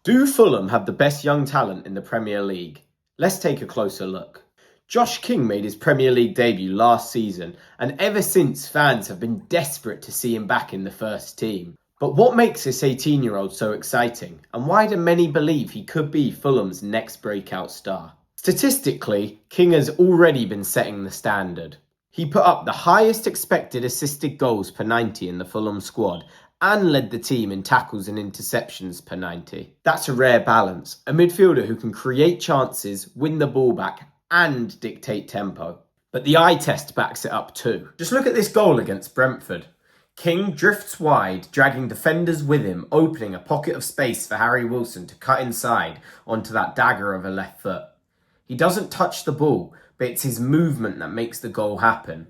Do Fulham have the best young talent in the Premier League? Let's take a closer look. Josh King made his Premier League debut last season, and ever since fans have been desperate to see him back in the first team. But what makes this 18-year-old so exciting, and why do many believe he could be Fulham's next breakout star? Statistically, King has already been setting the standard. He put up the highest expected assisted goals per 90 in the Fulham squad and led the team in tackles and interceptions per 90. That's a rare balance, a midfielder who can create chances, win the ball back and dictate tempo. But the eye test backs it up too. Just look at this goal against Brentford. King drifts wide, dragging defenders with him, opening a pocket of space for Harry Wilson to cut inside onto that dagger of a left foot. He doesn't touch the ball, but it's his movement that makes the goal happen.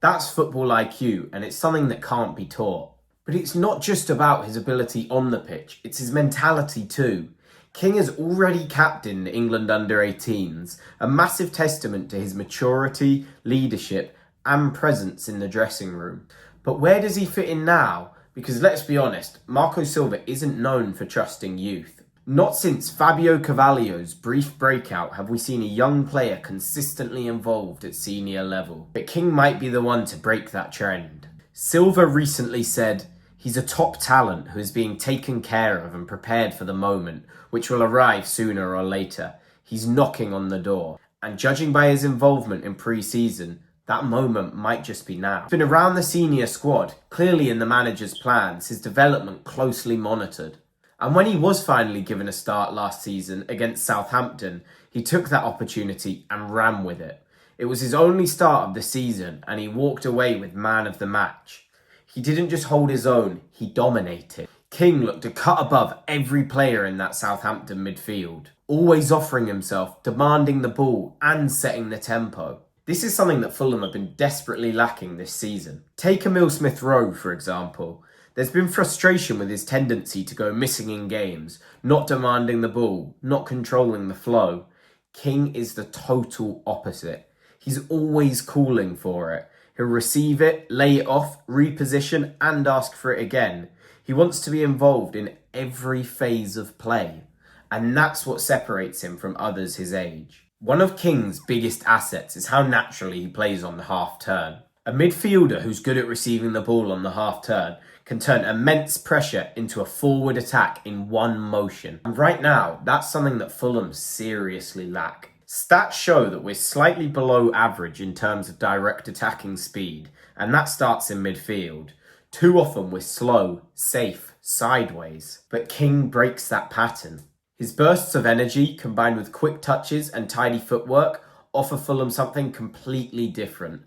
That's football IQ, and it's something that can't be taught. But it's not just about his ability on the pitch, it's his mentality too. King has already captained England under-18s, a massive testament to his maturity, leadership and presence in the dressing room. But where does he fit in now? Because let's be honest, Marco Silva isn't known for trusting youth. Not since Fabio Carvalho's brief breakout have we seen a young player consistently involved at senior level. But King might be the one to break that trend. Silva recently said, "He's a top talent who is being taken care of and prepared for the moment, which will arrive sooner or later. He's knocking on the door." And judging by his involvement in pre-season, that moment might just be now. He's been around the senior squad, clearly in the manager's plans, his development closely monitored. And when he was finally given a start last season against Southampton, he took that opportunity and ran with it. It was his only start of the season and he walked away with man of the match. He didn't just hold his own, he dominated. King looked a cut above every player in that Southampton midfield, always offering himself, demanding the ball and setting the tempo. This is something that Fulham have been desperately lacking this season. Take Emile Smith-Rowe, for example. There's been frustration with his tendency to go missing in games, not demanding the ball, not controlling the flow. King is the total opposite. He's always calling for it. He'll receive it, lay it off, reposition and ask for it again. He wants to be involved in every phase of play. And that's what separates him from others his age. One of King's biggest assets is how naturally he plays on the half turn. A midfielder who's good at receiving the ball on the half turn can turn immense pressure into a forward attack in one motion. And right now, that's something that Fulham seriously lack. Stats show that we're slightly below average in terms of direct attacking speed, and that starts in midfield. Too often we're slow, safe, sideways. But King breaks that pattern. His bursts of energy, combined with quick touches and tidy footwork, offer Fulham something completely different.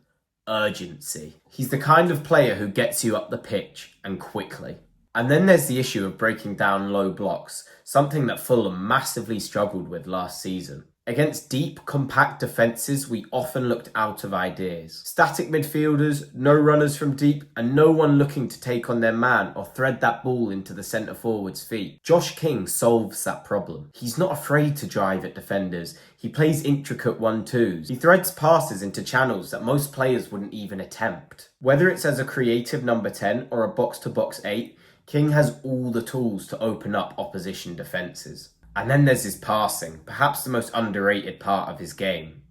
Urgency. He's the kind of player who gets you up the pitch, and quickly. And then there's the issue of breaking down low blocks, something that Fulham massively struggled with last season. Against deep, compact defences, we often looked out of ideas. Static midfielders, no runners from deep, and no one looking to take on their man or thread that ball into the centre forward's feet. Josh King solves that problem. He's not afraid to drive at defenders. He plays intricate 1-2s. He threads passes into channels that most players wouldn't even attempt. Whether it's as a creative number 10 or a box-to-box 8, King has all the tools to open up opposition defences. And then there's his passing, perhaps the most underrated part of his game.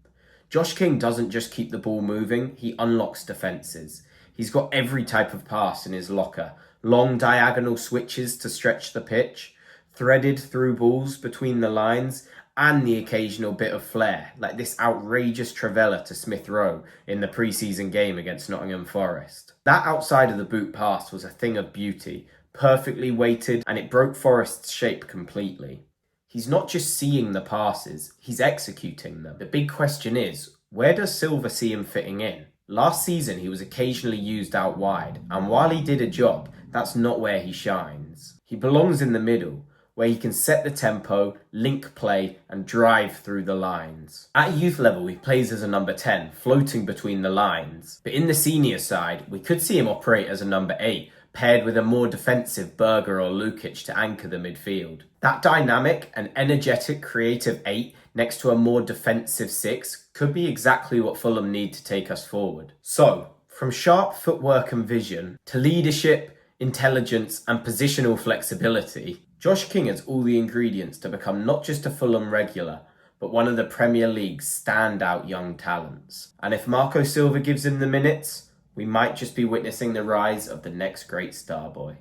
Josh King doesn't just keep the ball moving, he unlocks defences. He's got every type of pass in his locker. Long diagonal switches to stretch the pitch, threaded through balls between the lines, and the occasional bit of flair, like this outrageous trivela to Smith-Rowe in the pre-season game against Nottingham Forest. That outside of the boot pass was a thing of beauty, perfectly weighted, and it broke Forest's shape completely. He's not just seeing the passes, he's executing them. The big question is, where does Silva see him fitting in? Last season he was occasionally used out wide, and while he did a job, that's not where he shines. He belongs in the middle, where he can set the tempo, link play, and drive through the lines. At youth level he plays as a number 10, floating between the lines. But in the senior side, we could see him operate as a number 8, paired with a more defensive Berger or Lukic to anchor the midfield. That dynamic and energetic creative 8 next to a more defensive 6 could be exactly what Fulham need to take us forward. So, from sharp footwork and vision to leadership, intelligence and positional flexibility, Josh King has all the ingredients to become not just a Fulham regular, but one of the Premier League's standout young talents. And if Marco Silva gives him the minutes, we might just be witnessing the rise of the next great star boy.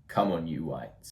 Come on, you Whites.